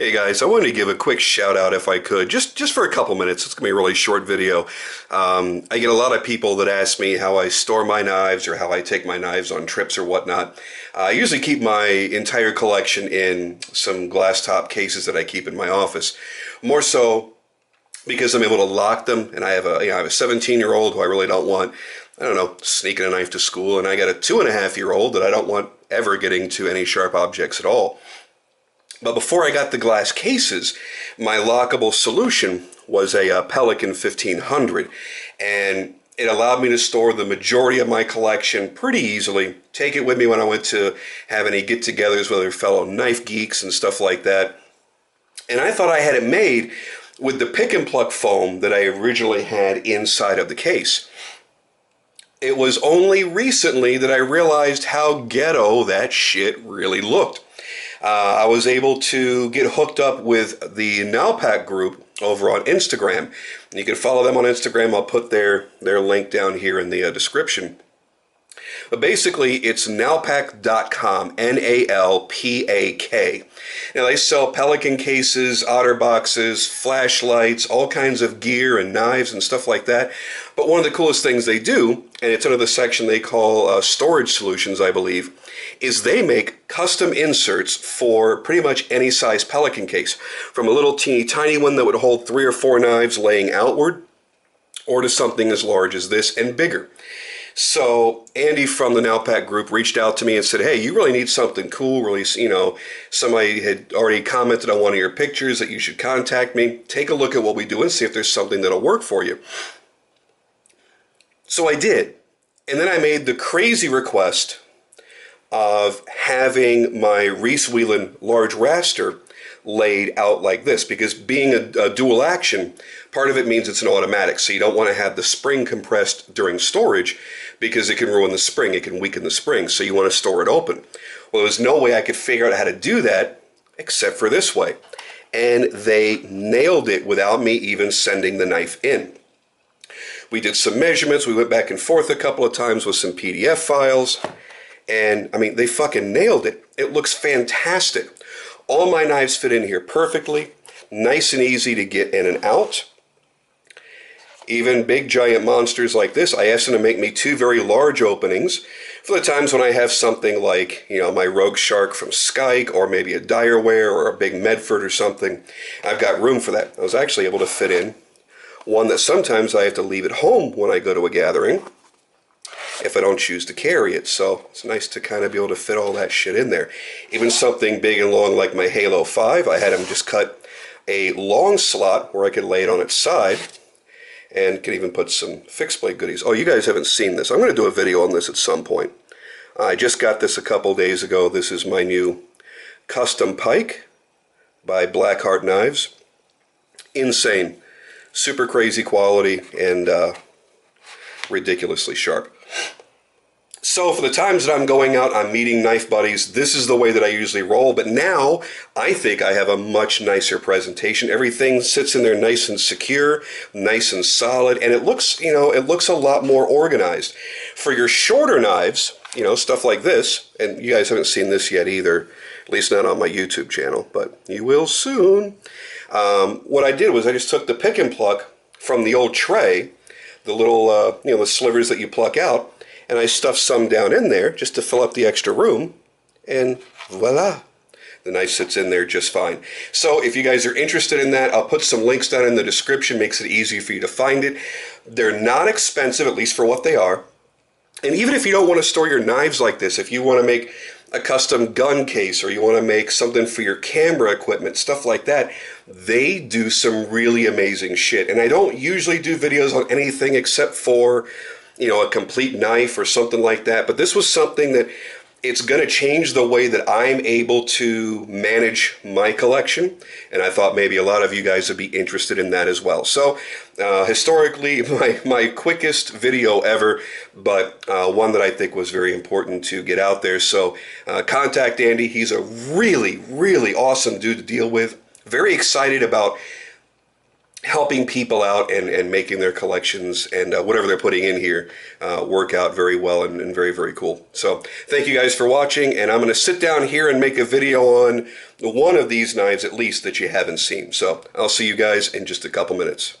Hey guys, I wanted to give a quick shout out if I could, just for a couple minutes. It's gonna be a really short video. I get a lot of people that ask me how I store my knives or how I take my knives on trips or whatnot. I usually keep my entire collection in some glass top cases that I keep in my office. More so because I'm able to lock them, and I have a 17-year-old who I really don't want, I don't know, sneaking a knife to school, and I got a 2.5-year-old that I don't want ever getting to any sharp objects at all. But before I got the glass cases, my lockable solution was a Pelican 1500, and it allowed me to store the majority of my collection pretty easily, take it with me when I went to have any get-togethers with other fellow knife geeks and stuff like that. And I thought I had it made with the pick and pluck foam that I originally had inside of the case. It was only recently that I realized how ghetto that shit really looked. I was able to get hooked up with the Nalpak group over on Instagram. You can follow them on Instagram. I'll put their link down here in the description. But basically, it's nalpak.com, Nalpak. Now, they sell Pelican cases, otter boxes, flashlights, all kinds of gear and knives and stuff like that. But one of the coolest things they do, and it's under the section they call storage solutions, I believe, is they make custom inserts for pretty much any size Pelican case, from a little teeny tiny one that would hold 3 or 4 knives laying outward, or to something as large as this and bigger. So Andy from the Nalpak group reached out to me and said, hey, you really need something cool. Really, somebody had already commented on one of your pictures that you should contact me. Take a look at what we do and see if there's something that'll work for you. So I did. And then I made the crazy request of having my Reese Whelan large raster laid out like this, because being a dual action, part of it means it's an automatic, so you don't want to have the spring compressed during storage because it can ruin the spring, it can weaken the spring, so you want to store it open. Well, there was no way I could figure out how to do that except for this way, and they nailed it without me even sending the knife in. We did some measurements, we went back and forth a couple of times with some PDF files, and I mean, they fucking nailed it. It looks fantastic. All my knives fit in here perfectly, nice and easy to get in and out. Even big giant monsters like this, I asked them to make me 2 very large openings for the times when I have something like, my Rogue Shark from Skyke, or maybe a Direware or a big Medford or something. I've got room for that. I was actually able to fit in one that sometimes I have to leave at home when I go to a gathering if I don't choose to carry it. So it's nice to kind of be able to fit all that shit in there. Even something big and long like my Halo 5, I had them just cut a long slot where I could lay it on its side, and can even put some fixed blade goodies. Oh, you guys haven't seen this. I'm going to do a video on this at some point. I just got this a couple days ago. This is my new custom pike by Blackheart Knives. Insane. Super crazy quality and ridiculously sharp. So for the times that I'm going out, I'm meeting knife buddies, this is the way that I usually roll, but now I think I have a much nicer presentation. Everything sits in there nice and secure, nice and solid, and it looks, it looks a lot more organized. For your shorter knives, stuff like this, and you guys haven't seen this yet either, at least not on my YouTube channel, but you will soon. What I did was I just took the pick and pluck from the old tray, the little, the slivers that you pluck out, and I stuffed some down in there just to fill up the extra room, and voila, the knife sits in there just fine. So if you guys are interested in that, I'll put some links down in the description, makes it easy for you to find it. They're not expensive, at least for what they are. And even if you don't want to store your knives like this, if you want to make a custom gun case, or you want to make something for your camera equipment, stuff like that, they do some really amazing shit. And I don't usually do videos on anything except for, a complete knife or something like that. But this was something that it's going to change the way that I'm able to manage my collection. And I thought maybe a lot of you guys would be interested in that as well. So historically, my quickest video ever, but one that I think was very important to get out there. So contact Andy. He's a really, really awesome dude to deal with. Very excited about helping people out and making their collections and whatever they're putting in here work out very well and very, very cool. So thank you guys for watching, and I'm going to sit down here and make a video on one of these knives at least that you haven't seen. So I'll see you guys in just a couple minutes.